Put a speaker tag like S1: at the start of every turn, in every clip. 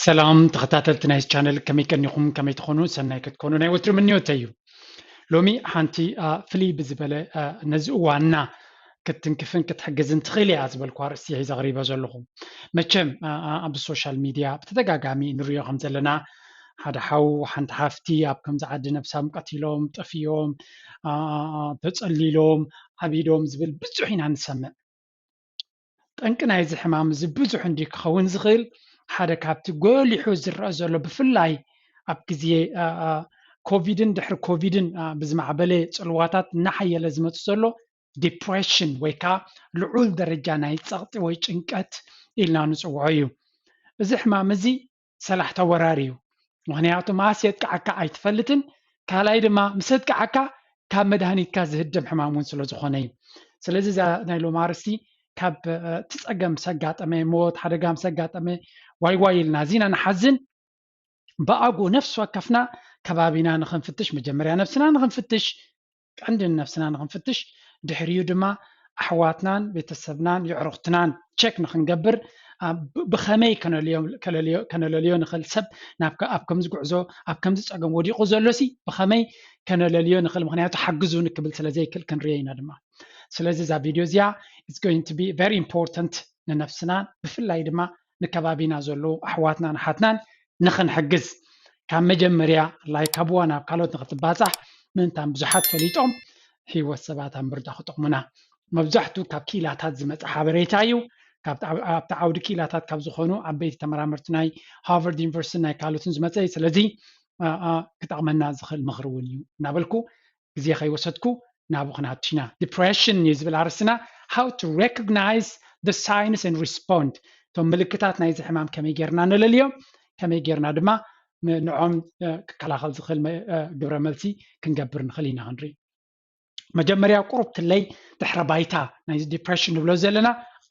S1: سلام تخطاتلت نايس channel كمي كان يخم كمي تخونو سناي كتكونو ناي وتر منيو تيو لومي حانتي فلي بزبلة نزقو وانا كتنكفن كتحجزن تخيلي عزبل كوارسي هي غريبة زلهم مچم بالسوشيال ميديا بتدقاقامي نريو خمزلنا هذا حو حنت حافتي أبكم زعد نفسهم قتيلهم طفيهم تتصليلهم عبيدهم زبل بزحين عن السماء ጠንቅና እዚ ሕማም እዚ ብዙሕ እንዲ ክኸውን ዝኽእል ሓደ ካብቲ ጎሊሑ ዝረአ ዘሎ ብፍላይ ኣብ ግዜ ኮቪድን ድሕሪ ኮቪድን ብዝማዕበለ ፅልዋታት እናሓየለ ዝመፅእ ዘሎ ዲፕሬሽን ወይ ከዓ ልዑል ደረጃ ናይ ፀቕጢ ወይ ጭንቀት ኢልና ንፅውዖ እዩ እዚ ሕማም እዚ ሰላሕ ተወራሪ እዩ ምክንያቱ ማስ የጥቅዓካ ኣይትፈልጥን ካልኣይ ድማ ምስ የጥቅዓካ ካብ መድሃኒትካ ዝህደም ሕማም እውን ስለ ዝኾነ እዩ ስለዚ ናይ ሎሚ ኣርእስቲ ካብ ትፀገም ሰጋጠመ ሞት ሓደጋ ሰጋጠመ ዋይ ኢልና ዚና ንሓዝን በኣጉ ነፍሲ ወከፍና ከባቢና ንኽንፍትሽ መጀመርያ ነፍስና ንኽንፍትሽ ቀንድን ነፍስና ንኽንፍትሽ ድሕሪኡ ድማ ኣሕዋትናን ቤተሰብናን ይዕሩኽትናን ቸክ ንኽንገብር ብኸመይ ከነለልዮ ንኽእል ሰብ ኣብ ከምዚ ጉዕዞ ኣብ ከምዚ ፀገም ወዲቑ ዘሎሲ ብኸመይ ከነለልዮ ንኽእል ምክንያቱ ሓግዙን ክብል ስለዘይክእል ክንሪኦ ኢና ድማ ስለዚ እዛ ቪድዮ እዚኣ it's going to be very important ንነፍስና ብፍላይ ድማ ንከባቢና ዘሎ ኣሕዋትና ንሓትናን ንኽንሕግዝ ካብ መጀመርያ ላይ ካብዋ ናብ ካልኦት ንኽትባፃሕ ምንታን ብዙሓት ፈሊጦም ሂወት ሰባት ኣብ ምርዳእ ክጠቕሙና መብዛሕትኡ ካብ ኪላታት ዝመፀ ሓበሬታ እዩ ኣብቲ ዓውዲ ኪላታት ካብ ዝኾኑ ዓበይቲ ተመራመርቲ ናይ ሃርቨርድ ዩኒቨርሲቲ ናይ ካልኦትን ዝመፀ እዩ ስለዚ ክጠቕመና ዝኽእል ምኽሪ እውን እዩ እናበልኩ ግዜ ከይወሰድኩ ናብኡ ክንሃትሽና ዲፕሬሽን እዩ ዝብል ኣርእስትና how to recognize the signs and respond እቶም ምልክታት ናይዚ ሕማም ከመይ ጌርና ንለልዮም ከመይ ጌርና ድማ ንዖም ክከላኸል ዝኽእል ግብረ መልሲ ክንገብር ንኽእል ኢና ክንርኢ መጀመርያ ቁሩብ ክለይ ድሕረ ባይታ ናይዚ ዲፕሬሽን ንብሎ ዘለና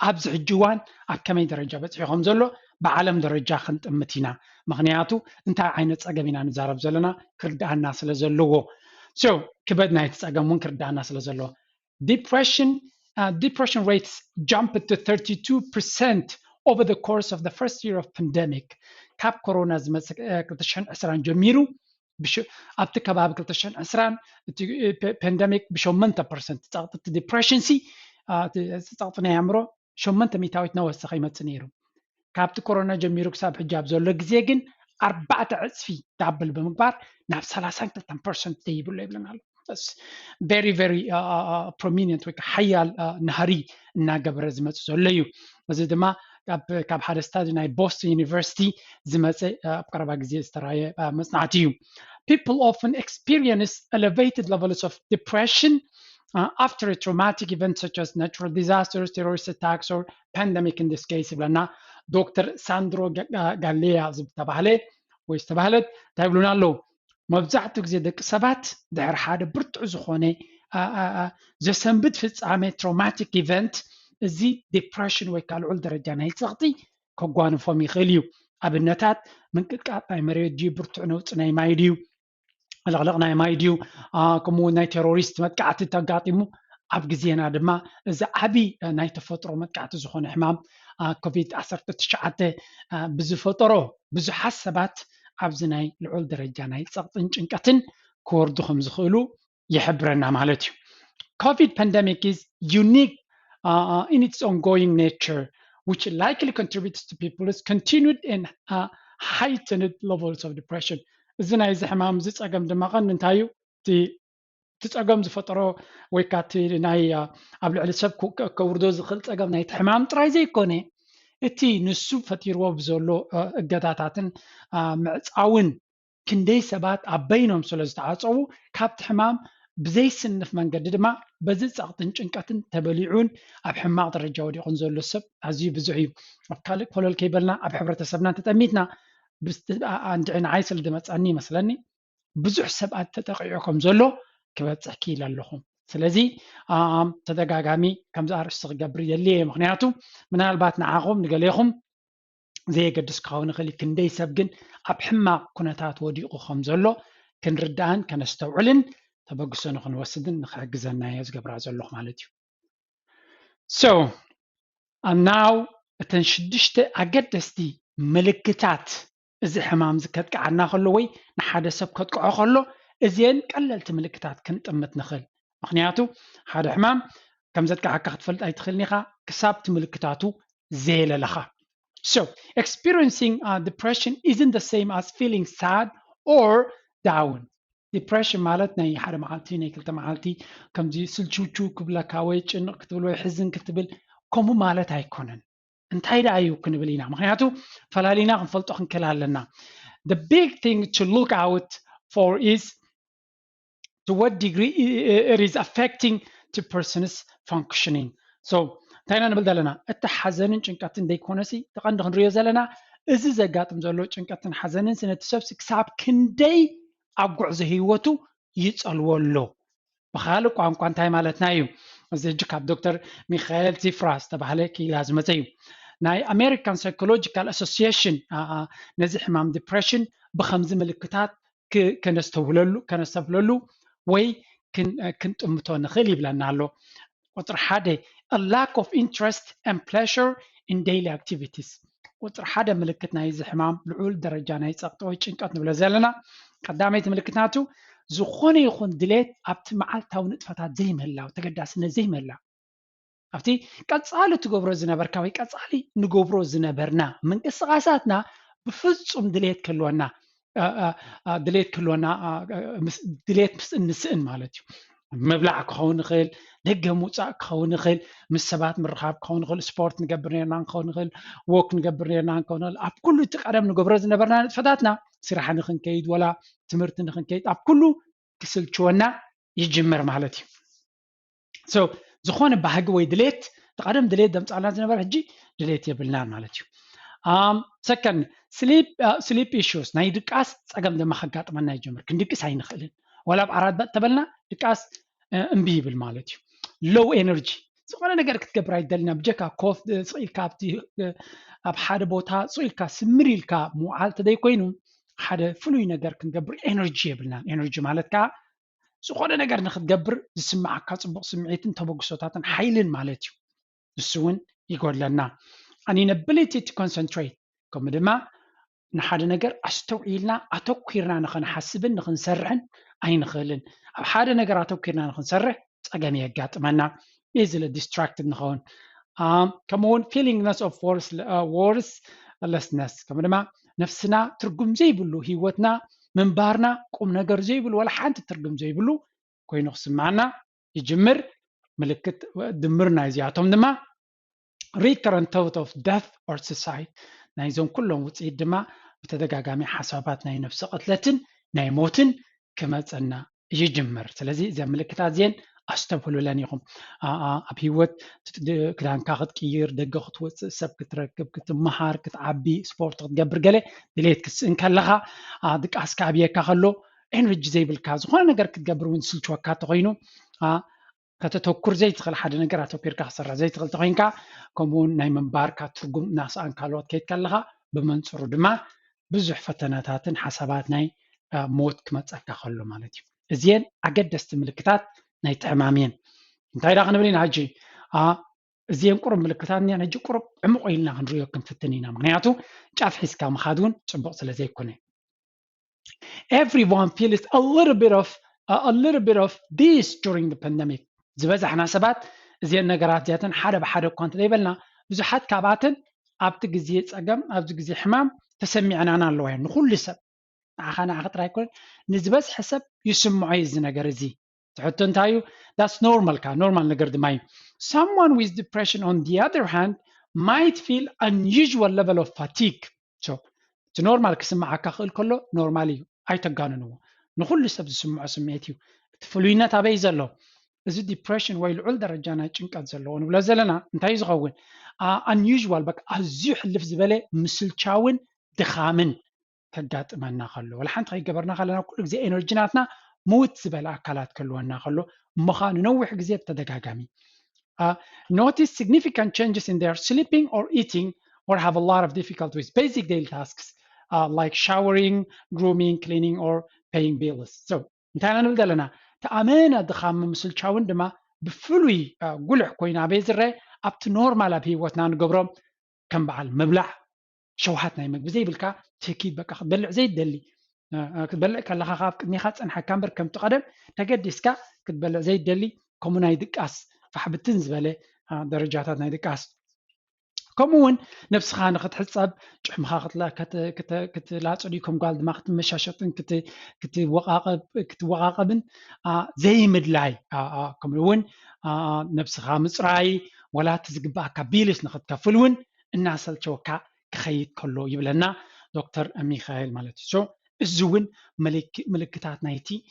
S1: ኣብዚ ሕጂ እዋን ኣብ ከመይ ደረጃ በፂሑ ዘሎ ብዓለም ደረጃ ክንጥምት ኢና ምክንያቱ እንታይ ዓይነት ፀገም ኢና ንዛረብ ዘለና ክርዳኣና ስለ ዘለዎ so ክበድ ናይቲ ፀገም እውን ክርዳኣና ስለ ዘለዎ depression rates jumped to 32% over the course of the first year of pandemic ካብ ኮሮና ዝመፀ 2020 ጀሚሩ ኣብቲ ከባቢ 2020 እቲ ፓንደሚክ ብ8% ፀቕጢ ዲፕሬሽን ሲ ፀቕጢ ናይ ኣእምሮ 8 ሚታዊት ነወሰኸ ይመፅእ ነይሩ ካብቲ ኮሮና ጀሚሩ ክሳብ ሕጂ ኣብ ዘሎ ግዜ ግን 4 ዕፅፊ ዳብል ብምግባር ናብ 32% ደይብሎ ይብለና ኣሎ very very prominent ወይ ሓያል ናህሪ እናገበረ ዝመፅእ ዘሎ እዩ እዚ ድማ ካብ ሓደ ስታዲ ናይ ቦስተን ዩኒቨርሲቲ ዝመፀ ኣብ ቀረባ ግዜ ዝተረኣየ መፅናዕቲ እዩ people often experience elevated levels of depression after a traumatic event such as natural disasters, terrorist attacks or pandemic in this case ይብለና ዶክተር ሳንድሮ ጋሌያ ዝተባህለ ወይ ዝተባህለት እንታይ ይብሉና ኣለዉ መብዛሕትኡ ግዜ ደቂ ሰባት ድሕሪ ሓደ ብርቱዕ ዝኾነ ዘሰንብድ ፍፃሜ ትራውማቲክ ኢቨንት እዚ ዲፕሬሽን ወይ ከዓ ልዑል ደረጃ ናይ ፀቕጢ ከጓንፎም ይኽእል እዩ ኣብነታት ምንቅጥቃጥ ናይ መሬት ድዩ ብርቱዕ ነውፂ ናይ ማይ ድዩ ለቕለቕ ናይ ማይ ድዩ ከምኡ ናይ ቴሮሪስት መጥቃዕቲ ተጋጢሙ ኣብ ግዜና ድማ እዚ ዓብይ ናይ ተፈጥሮ መጥቃዕቲ ዝኾነ ሕማም ኮቪድ-19 ብዝፈጠሮ ብዙሓት ሰባት ኣብዚ ናይ ልዑል ደረጃ ናይ ፀቕጥን ጭንቀትን ክወርዱ ከም ዝኽእሉ ይሕብረና ማለት እዩ COVID pandemic is unique in its ongoing nature which likely contributes to people's continued and heightened levels of depression እዚ ናይ እዚ ሕማም እዚ ፀገም ድማ ቀንዲ እንታይ እዩ እቲ ፀገም ዝፈጠሮ ወይ ከዓ እቲ ናይ ኣብ ልዕሊ ሰብ ከውርዶ ዝኽእል ፀገም ናይቲ ሕማም ጥራይ ዘይኮነ እቲ ንሱ ፈጢርዎ ብዘሎ እገታታትን ምዕፃውን ክንደይ ሰባት ኣብ በይኖም ስለ ዝተዓፀቡ ካብቲ ሕማም ብዘይስንፍ መንገዲ ድማ በዚ ፀቕጥን ጭንቀትን ተበሊዑን ኣብ ሕማቕ ደረጃ ወዲቑን ዘሎ ሰብ ኣዝዩ ብዙሕ እዩ ኣብ ካልእ ኮለል ከይበልና ኣብ ሕብረተሰብና ተጠሚትና ንዓይ ስለ ዝመፀኒ ይመስለኒ ብዙሕ ሰባት ተጠቂዑ ከም ዘሎ ክበፅሕ ክኢል ኣለኹ ስለዚ ተደጋጋሚ ከምዚ ኣርእስቲ ክገብር የድልየ ምክንያቱ ምናልባት ንዓኹም ንገሌኹም ዘየገድስ ክኸውን ይኽእል ክንደይ ሰብ ግን ኣብ ሕማቕ ኩነታት ወዲቑ ከም ዘሎ ክንርዳእን ከነስተውዕልን ተበግሶ ንክንወስድን ንክሕግዘና እየ ዝገብራ ዘለኹ ማለት እዩ so and now እተን 6 ኣገደስቲ ምልክታት እዚ ሕማም ዝከጥቅዓና ከሎ ወይ ንሓደ ሰብ ከጥቅዖ ከሎ እዚአን ቀለልቲ ምልክታት ክንጥምት ንኽእል ምክንያቱ ሓደ ሕማም ከም ዘጥቅዓካ ክትፈልጥ ኣይትኽእልን ኢኻ ክሳብቲ ምልክታቱ ዘየለለኻ So experiencing depression isn't the same as feeling sad or down depression ማለት ናይ ሓደ መዓልቲ ናይ ክልተ መዓልቲ ከምዚ ስልቹቹ ክብለካ ወይ ጭንቅ ክትብል ወይ ሕዝን ክትብል ከምኡ ማለት ኣይኮነን እንታይ ዳ እዩ ክንብል ኢና ምክንያቱ ፈላሊና ክንፈልጦ ክንክእል ኣለና The big thing to look out for is to what degree it is affecting the person's functioning. So እንታይና ንብል ዘለና እቲ ሓዘንን ጭንቀትን ደይኮነሲ ተቐንዲ ክንሪኦ ዘለና እዚ ዘጋጥም ዘሎ ጭንቀትን ሓዘንን ስነቲ ሰብሲ ክሳብ ክንደይ ኣብ ጉዕዞ ሂወቱ ይፀልወሎ ብካልእ ቋንቋ እንታይ ማለትና እዩ እዚ ሕጂ ካብ ዶክተር ሚካኤል ዚፍራ ዝተባሃለ ኪላ ዝመፀ እዩ ናይ ኣሜሪካን ሳይኮሎጂካል ኣሶሲዬሽን ነዚ ሕማም ዲፕሬሽን ብከምዚ ምልክታት ከነስተብለሉ ወይ ክንጥምቶ ንኽእል ይብለና ኣሎ ቁጥሪ ሓደ a lack of interest and pleasure in daily activities ቁጥሪ ሓደ ምልክት ናይ እዚ ሕማም ልዑል ደረጃ ናይ ፀቕጢ ወይ ጭንቀት ንብሎ ዘለና ቀዳመይቲ ምልክትናቱ ዝኾነ ይኹን ድሌት ኣብቲ መዓልታዊ ንጥፈታት ዘይምህላው ተገዳስነት ዘይምህላው ኣብቲ ቀፃሊ ትገብሮ ዝነበርካ ወይ ቀፃሊ ንገብሮ ዝነበርና ምንቅስቃሳትና ብፍፁም ድሌት ክህልወና ድሌት ምስ እንስእን ማለት እዩ ምብላዕ ክኸውን ይኽእል ደገ ምውፃእ ክኸውን ይኽእል ምስ ሰባት ምርኻብ ክኸውን ይኽእል ስፖርት ንገብር ነርና ክኸውን ይኽእል ወክ ንገብር ነርና ክኸውን ይኽእል ኣብ ኩሉ እቲ ቀደም ንገብሮ ዝነበርና ንጥፈታትና ስራሕ ንክንከይድ ወላ ትምህርቲ ንክንከይድ ኣብ ኩሉ ክስልችወና ይጅምር ማለት እዩ so ዝኾነ ባህጊ ወይ ድሌት ተቀደም ድሌት ደምፃልና ዝነበረ ሕጂ ድሌት የብልናን ማለት እዩ second sleep issues ናይ ድቃስ ፀገም ድማ ከጋጥመና ይጀምር ክንድቅስ ኣይንኽእልን ወላ ብዓራት ተበልና ድቃስ እምቢ ይብል ማለት እዩ low energy ዝኾነ ነገር ክትገብር ኣይደልና ብጀካ ኮፍ ፅኢልካ ኣብ ሓደ ቦታ ፅኢልካ ስምር ኢልካ ምውዓል ተደይኮይኑ ሓደ ፍሉይ ነገር ክንገብር ኤነርጂ የብልና ኤነርጂ ማለት ከዓ ዝኾነ ነገር ንክትገብር ዝስማዓካ ፅቡቅ ስምዒትን ተበግሶታትን ሓይልን ማለት እዩ ንሱ እውን ይጎድለና an inability to concentrate ከምኡ ድማ ንሓደ ነገር ኣስተውዒልና ኣተኲርና ንኽንሓስብን ንኽንሰርሕን ኣይንኽእልን ኣብ ሓደ ነገር ኣተኲርና ንኽንሰርሕ ፀገም የጋጥመና easily distracted ንኸውን ከምኡውን feelingness of worthlessness ከምኡ ድማ ነፍስና ትርጉም ዘይብሉ ሂወትና ምንባርና ቁም ነገር ዘይብሉ ወላ ሓንቲ ትርጉም ዘይብሉ ኮይኑ ክስማዓና ይጅምር ምልክት ድምርና እዚኣቶም ድማ recurrent thought of death or suicide ናይዞም ኩሎም ውፅኢት ድማ ብተደጋጋሚ ሓሳባት ናይ ነፍሲ ቅትለትን ናይ ሞትን ክመፀና ይጅምር ስለዚ እዚኣ ምልክታት እዚአን ኣስተብህሉለን ኢኹም ኣብ ሂወት ክዳንካ ክትቅይር ደገ ክትወፅእ ሰብ ክትረክብ ክትመሃር ክትዓቢ ስፖርት ክትገብር ገለ ድሌት ክትስእን ከለኻ ድቃስካ ኣብየካ ከሎ ኤነርጂ ዘይብልካ ዝኾነ ነገር ክትገብር እውን ስልችወካ ተኮይኑ ከተተኩር ዘይትኽእል ሓደ ነገር ኣተኲርካ ክሰርሕ ዘይትኽእል ተኮይንካ ከምኡውን ናይ ምንባርካ ትርጉም ናስኣን ካልኦት ከይድ ከለኻ ብመንፅሩ ድማ ብዙሕ ፈተናታትን ሓሳባት ናይ ሞት ክመፀካ ከሎ ማለት እዩ እዚአን ኣገደስቲ ምልክታት ናይ ሕማም እየን እንታይ ዳ ክንብል ኢና ሕጂ እዚአን ቁሩብ ምልክታት እኒአን ሕጂ ቁሩብ ዕሙቕ ኢልና ክንሪኦ ክንፍትን ኢና ምክንያቱ ጫፍ ሒዝካ ምኻድ እውን ፅቡቅ ስለ ዘይኮነ everyone feels a little bit of this during the pandemic ዝበዛሕና ሰባት እዚአን ነገራት እዚኣተን ሓደ ብሓደ እኳ እንተዘይበልና ብዙሓት ካብኣተን ኣብቲ ግዜ ፀገም ኣብዚ ግዜ ሕማም ተሰሚዕናና ኣለዋ እየን ንኩሉ ሰብ ንዓኻ ጥራይ ኣይኮነን ንዝበዝሐ ሰብ ይስምዖ እዚ ነገር እዚ ትሕቶ እንታይ እዩ that's normal ነገር ድማ እዩ someone with depression on the other hand might feel unusual level of fatigue so እቲ ኖርማል ክስምዓካ ክእል ከሎ ኖርማል እዩ ኣይተጋንንዎ ንኩሉ ሰብ ዝስምዖ ስምዒት እዩ እቲ ፍሉይነት ኣበይ ዘሎ እዚ ዲፕሬሽን ወይ ልዑል ደረጃ ናይ ጭንቀት ዘለዎ ንብሎ ዘለና እንታይ ዝኸውን unusual በቃ ኣዝዩ ሕልፍ ዝበለ ምስልቻውን ድኻምን ከጋጥመና ከሎ ወላ ሓንቲ ከይገበርና ከለና ኩሉ ግዜ ኤነርጂናትና موت زبالة أكلات كلوانا خلو مخان نوح جزيب تدقاقامي notice significant changes in their sleeping or eating or have a lot of difficulty with basic daily tasks like showering, grooming, cleaning or paying bills. So انتانا نبدأ لنا تأمينا دخام مسلشاون دما بفلوي قلع كوينا بيزري up to normal أبهي واتنان قبرم كم بعال مبلع شوحات ناي مجبي زي بالكا تأكيد بقى بلع زي الدلي كتبلع كلا خاف كني خاص أنا حكامبر كم تقدم تقدسكا كتبلع زي الدلي كمون هيدك أس فحبتن زبالة درجات هيدك أس كمون نفس خانة حساب جحمها خطلا كت لا تصديكم قال دماغت مشاشتن كت وقاقبن زي مدلاي كمون نفس خامس راي ولا تزقبا كبيلس نخد كفلون الناس الشوكا كخيط كله يبلنا دكتور ميخائيل مالتي شو الزون ملكتات نايتي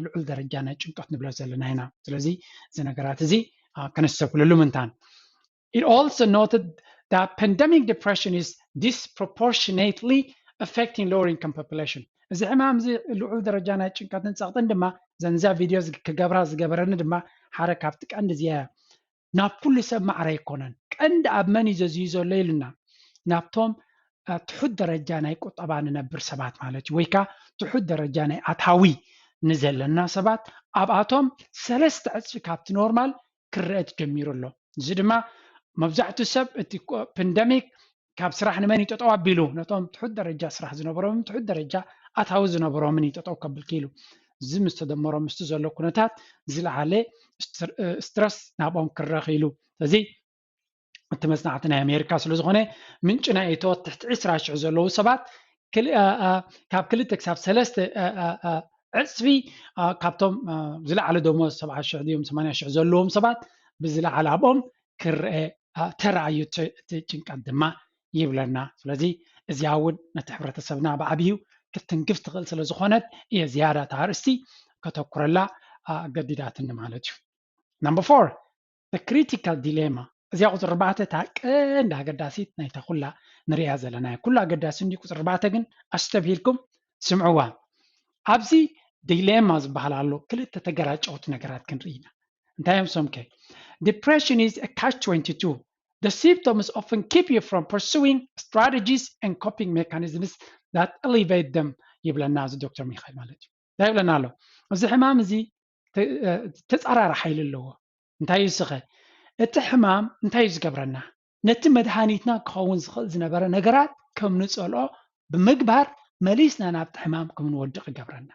S1: لعل درجانا ጭንቀት ንብሎ ዘለና ኢና ስለዚ ዝነገራት እዚ ከነስተፍለሉ ምንታን It also noted that pandemic depression is disproportionately affecting lower income population. እዚ ሕማም እዚ ልዑል ደረጃ ናይ ጭንቀትን ፀቕጥን ድማ ዘንዛ ቪድዮ ክገብራ ዝገበረኒ ድማ ሓደ ካብቲ ቀንዲ እዚኣ ናብ ኩሉ ሰብ ማዕረ ኣይኮነን ቀንዲ ኣብ መን እዩ ዘዝዩ ዘሎ ኢሉና ናብቶም ትሑት ደረጃ ናይ ቁጠባ ንነብር ሰባት ማለት እዩ ወይ ከዓ ትሑት ደረጃ ናይ ኣታዊ ንዘለና ሰባት ኣብኣቶም 3 ዕፅፊ ካብቲ ኖርማል ክርአ ተጀሚሩ ኣሎ እዚ ድማ መብዛሕትኡ ሰብ እቲ ፓንደሚክ ካብ ስራሕ ንመን ይጠጠው ኣቢሉ ነቶም ትሑት ደረጃ ስራሕ ዝነበሮም ትሑት ደረጃ ኣታዊ ዝነበሮምን ይጠጠው ከብል ክኢሉ እዚ ምስ ተደመሮም ምስቲ ዘሎ ኩነታት ዝለዓለ ስትረስ ናብኦም ክረኽ ኢሉ ስለዚ እቲ መፅናዕቲ ናይ ኣሜሪካ ስለ ዝኾነ ምንጭ ናይ እቶት ትሕቲ 20,000 ዘለዉ ሰባት ካብ 2 ክሳብ 3 ዕፅፊ ካብቶም ዝለዓለ ደሞዝ 70,000 ድዮም 80,000 ዘለዎም ሰባት ብዝለዓለ ኣብኦም ክርአ ተራእዩ እቲ ጭንቀት ድማ ይብለና ስለዚ እዚኣ እውን ነቲ ሕብረተሰብና ብዓብዩ ክትንግፍ ትኽእል ስለ ዝኾነት እየ ዝያዳ ታርእስቲ ከተኩረላ ገዲዳትኒ ማለት እዩ Number 4 the critical dilemma እዚኣ ቁፅሪ 4 እታ ቀንዲ ኣገዳሲት ናይታ ኩላ ንሪኣ ዘለና ኩላ ኣገዳሲ እንዲ ቁፅሪ 4 ግን ኣስተብሂልኩም ስምዕዋ ኣብዚ ዲሌማ ዝበሃል ኣሎ ክልተ ተገራጨውቲ ነገራት ክንርኢ ኢና እንታይ እዮም ሶም ከ Depression is a catch-22. The symptoms often keep you from pursuing strategies and coping mechanisms that elevate them. ይብለና እዚ ዶክተር ሚካኤል ማለት እዩ እንታይ ይብለና ኣሎ እዚ ሕማም እዚ ተፃራሪ ሓይሊ ኣለዎ እንታይ እዩ ስኸ እቲ ሕማም እንታይ እዩ ዝገብረና ነቲ መድሃኒትና ክኸውን ዝኽእል ዝነበረ ነገራት ከም ንፀልኦ ብምግባር መሊስና ናብቲ ሕማም ከም ንወድቕ ይገብረና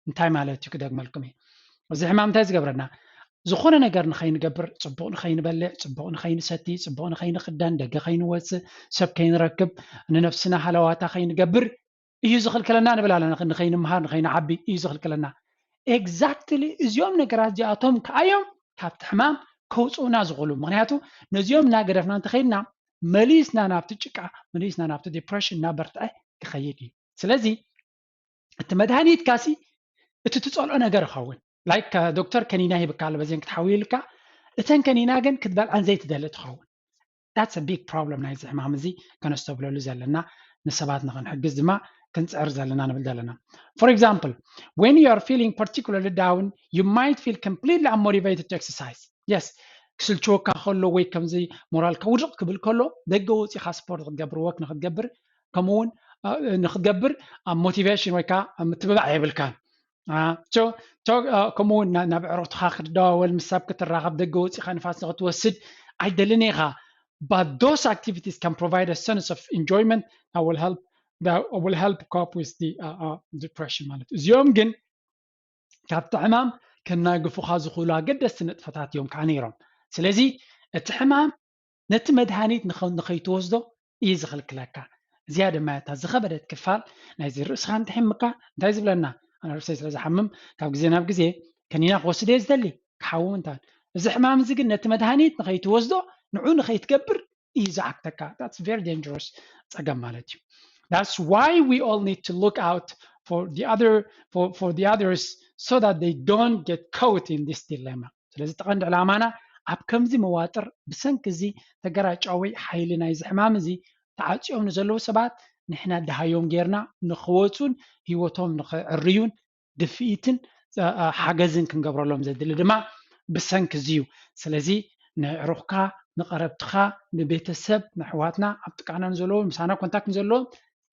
S1: እንታይ ማለት እዩ ክደግመልኩም እየ እዚ ሕማም እንታይ ዝገብረና ዝኾነ ነገር ንኸይንገብር ፅቡቕ ንኸይንበልዕ ፅቡቕ ንኸይንሰቲ ፅቡቕ ንኸይንኽዳን ደገ ኸይንወፅእ ሰብ ከይንረክብ ንነፍስና ሃለዋታ ኸይንገብር እዩ ዝኽልክለና ንብል ኣለና ንኸይንምሃር ንኸይንዓቢ እዩ ዝኽልክለና ኤግዛክትሊ እዚኦም ነገራት እዚኣቶም ከኣዮም ካብቲ ሕማም ከውፅኡና ዝኽእሉ ምክንያቱ ነዚኦም እናገደፍና እንተኸይድና መሊስና ናብቲ ጭቃ መሊስና ናብቲ ዲፕሬሽን እናበርትዐ ክኸይድ እዩ ስለዚ እቲ መድሃኒት ካሲ እቲ ትፀልኦ ነገር ይኸውን ላይክ ዶክተር ከኒና ይብካ ኣሎ በዚን ክትሓዊልካ እተን ከኒና ግን ክትበልዓን ዘይትደሊ ትኸውን that's a big problem ናይ እዚ ሕማም እዚ ከነስተብለሉ ዘለና ንሰባት ንኽንሕግዝ ድማ ክንፅዕር ዘለና ንብል ዘለና for example when you are feeling particularly down you might feel completely unmotivated to exercise yes ክስልችወካ ከሎ ወይ ከምዚ ሞራልካ ውድቕ ክብል ከሎ ደገ ወፂኻ ስፖርት ክትገብር ወክ ንክትገብር ከምኡውን ንክትገብር ሞቲቬሽን ወይ ከዓ ምትብባዕ የብልካን ከምኡውን ናብ ዕሩኽትኻ ክትደዋወል ምስ ሰብ ክትራኸብ ደገ ወፂኻ ንፋስ ንክትወስድ ኣይደልን ኢኻ but those activities can provide a sense of enjoyment that will help cope with the depression ማለት እዚኦም ግን ካብቲ ሕማም ከናግፉኻ ዝኽእሉ ኣገደስቲ ንጥፈታት እዮም ከዓ ነይሮም ስለዚ እቲ ሕማም ነቲ መድሃኒት ንኸይትወስዶ እዩ ዝኽልክለካ እዚኣ ድማ እታ ዝኸበደት ክፋል ናይዚ ርእስኻ እንትሕምካ እንታይ ዝብለና ኣነ ርእሰይ ስለ ዝሓምም ካብ ግዜ ናብ ግዜ ከኒና ክወስድ እየ ዝደሊ ክሓውም እንታን እዚ ሕማም እዚ ግን ነቲ መድሃኒት ንኸይትወስዶ ንዑ ንኸይትገብር እዩ ዝዓክተካ that's very dangerous ፀገም ማለት እዩ that's why we all need to look out for the others so that they don't get caught in this dilemma ስለዚ ተቐንዲ ዕላማና ኣብ ከምዚ መዋጥር ብሰንኪ እዚ ተገራጫዊ ሓይሊ ናይዚ ሕማም እዚ ተዓፂኦም ንዘለዉ ሰባት ንሕና ድሃዮም ጌርና ንኽወፁን ሂወቶም ንኽዕርዩን ድፍኢትን ሓገዝን ክንገብረሎም ዘድሊ ድማ ብሰንኪ እዚ እዩ ስለዚ ንዕሩኽካ ንቐረብትኻ ንቤተሰብ ንኣሕዋትና ኣብ ጥቃና ንዘለዎም ምሳና ኮንታክት ንዘለዎም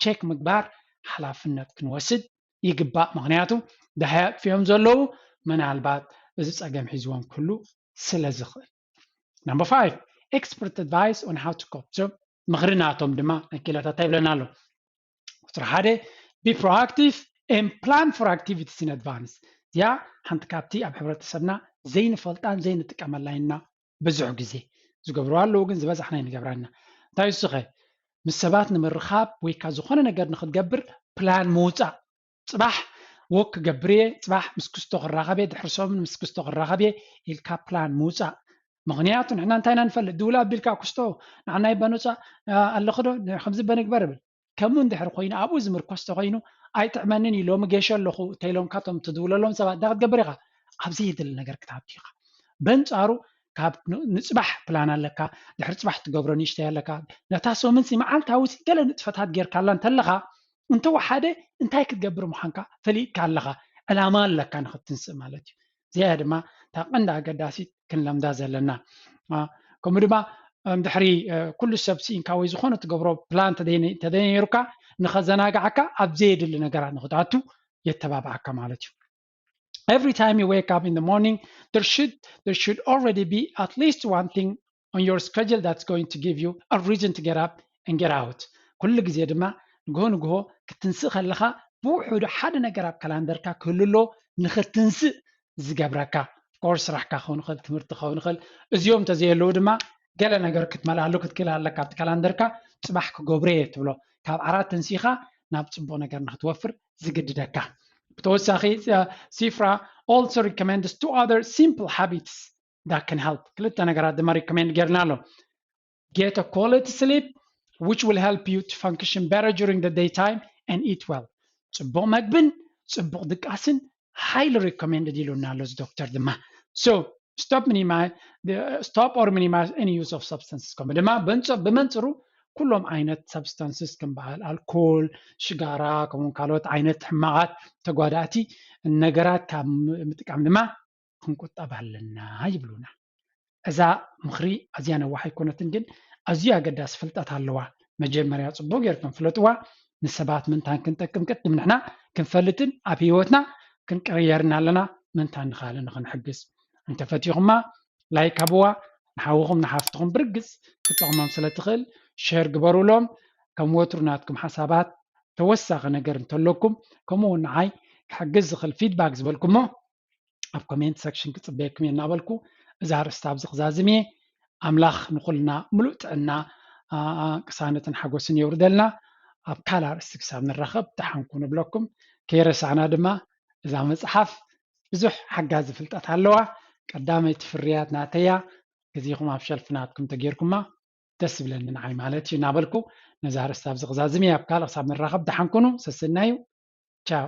S1: ቼክ ምግባር ሓላፍነት ክንወስድ ይግባእ ምክንያቱ ድሃያ ጥፍዮም ዘለዉ ምናልባት እዚ ፀገም ሒዝዎም ኩሉ ስለ ዝኽእል Number 5 expert advice on how to cope so مغرناتهم دما كلا تايبلنا له حده be proactive and plan for activities in advance يا حنت كابتي اب حبرتسبنا زين فلطان زين تقملاينا بزح غزي زغبروا له ግን ዝበዛحنا ይንገብራና እንታይ ስኸ ምስ ሰባት ንምርኻብ ወይ ካ ዝኾነ ነገር ንኽትገብር ፕላን ምውፃእ ጽባሕ ወክ ገብርየ ጽባሕ ምስ ክስቶ ክራኸበ ድሕርሶምን ምስ ክስቶ ክራኸበ ኢልካ ፕላን ምውፃእ ምክንያቱ ንሕና እንታይና ንፈልጥ ድውላ ቢልካ ክስቶ ንዓና ይበነፃ ኣለኽዶ ከምዚ በንግበር ብል ከምኡ እንድሕር ኮይኑ ኣብኡ ዝምርኮስቶ ኮይኑ ኣይጥዕመንን ኢሎም ጌሾ ኣለኹ ተይሎም ካቶም ትድውለሎም ሰባት ዳክትገብር ኢኻ ኣብዚ ይድል ነገር ክታብቲ ኢኻ በንፃሩ ካብ ንጽባሕ ፕላን ኣለካ ድሕሪ ጽባሕ ትገብሮ ንሽተይ ኣለካ ነታ ሶምንሲ መዓልታዊ ገለ ንጥፈታት ጌርካላ እንተለኻ እንተወሓደ እንታይ ክትገብር ምዃንካ ፈሊጥካ ኣለኻ ዕላማ ኣለካ ንኽትንስእ ማለት እዩ እዚኣ ድማ እታ ቀንዲ ኣገዳሲት ክንለምዳ ዘለና ከምኡ ድማ ድሕሪ ኩሉ ሰብ ሲኢንካ ወይ ዝኾነ ትገብሮ ፕላን ተደነይሩካ ንኸዘናግዓካ ኣብ ዘየድሊ ነገራት ንኽትኣቱ የተባብዓካ ማለት እዩ Every time you wake up in the morning, there should already be at least one thing on your schedule that's going to give you a reason to get up and get out. كل ግዜ ድማ ንጎ ክትንስእ ከለኻ ብውሑዱ ሓደ ነገር ኣብ ካላንደርካ ክህልሎ ንኽትንስእ ዝገብረካ ኮርስ ስራሕካ ክኸውን ይኽእል ትምህርቲ ክኸውን ይኽእል እዚኦም ተዘየለዉ ድማ ገለ ነገር ክትመልኣሉ ክትክእል ኣለካ ኣብቲ ካላንደርካ ፅባሕ ክገብረ እየ ትብሎ ካብ ዓራት ተንሲኻ ናብ ፅቡቕ ነገር ንክትወፍር ዝግድደካ ብተወሳኺ ሲፍራ also recommends two other simple habits that can help ክልተ ነገራት ድማ recommend ጌርና ኣሎ get a quality sleep which will help you to function better during the daytime and eat well ፅቡቕ መግብን ፅቡቕ ድቃስን highly recommended ኢሉና ኣሎ ዶክተር ድማ so stop or minimize any use of substances ከም ድማ ብመንፅሩ ኩሎም ዓይነት ሰብስታንስስ ከም በዓል ኣልኮል ሽጋራ ከምኡ ካልኦት ዓይነት ሕማቃት ተጓዳእቲ ነገራት ካብ ምጥቃም ድማ ክንቁጠብ ኣለና ይብሉና እዛ ምኽሪ ኣዝያ ነዋሕ ኣይኮነትን ግን ኣዝዩ ኣገዳሲ ፍልጠት ኣለዋ መጀመርያ ፅቡቅ ጌርኩም ፍለጥዋ ንሰባት ምንታን ክንጠቅም ቅድም ንሕና ክንፈልጥን ኣብ ሂወትና ክንቀየርና ኣለና ምንታን ንኻለ ንኽንሕግዝ እንተፈቲኹማ ላይክ ኣብዋ ንሓውኹም ንሓፍትኹም ብርግፅ ክጠቕሞም ስለ ትኽእል ሼር ግበሩሎም ከም ወትሩ ናትኩም ሓሳባት ተወሳኺ ነገር እንተለኩም ከምኡ ንዓይ ክሕግዝ ዝኽእል ፊድባክ ዝበልኩሞ ኣብ ኮሜንት ሰክሽን ክፅበየኩም እየ እናበልኩ እዛ ርእስቲ ኣብዚ ክዛዝም እየ ኣምላኽ ንኹልና ሙሉእ ጥዕና ቅሳነትን ሓጎስን የውርደልና ኣብ ካልእ ኣርእስቲ ክሳብ ንራኸብ ድሓንኩ ንብለኩም ከይረሳዕና ድማ እዛ መፅሓፍ ብዙሕ ሓጋዚ ፍልጠት ኣለዋ ቀዳመይቲ ፍርያት ናተያ ገዚኹም ኣብ ሸልፍናትኩም ተጌርኩማ ደስ ብለኒ ንዓይ ማለት እዩ እናበልኩ ነዛ ርእስቲ ኣብዚ ክዛዝም እየ ኣብ ካልእ ክሳብ ንራኸብ ድሓንኩኑ ሰስናዩ ቻው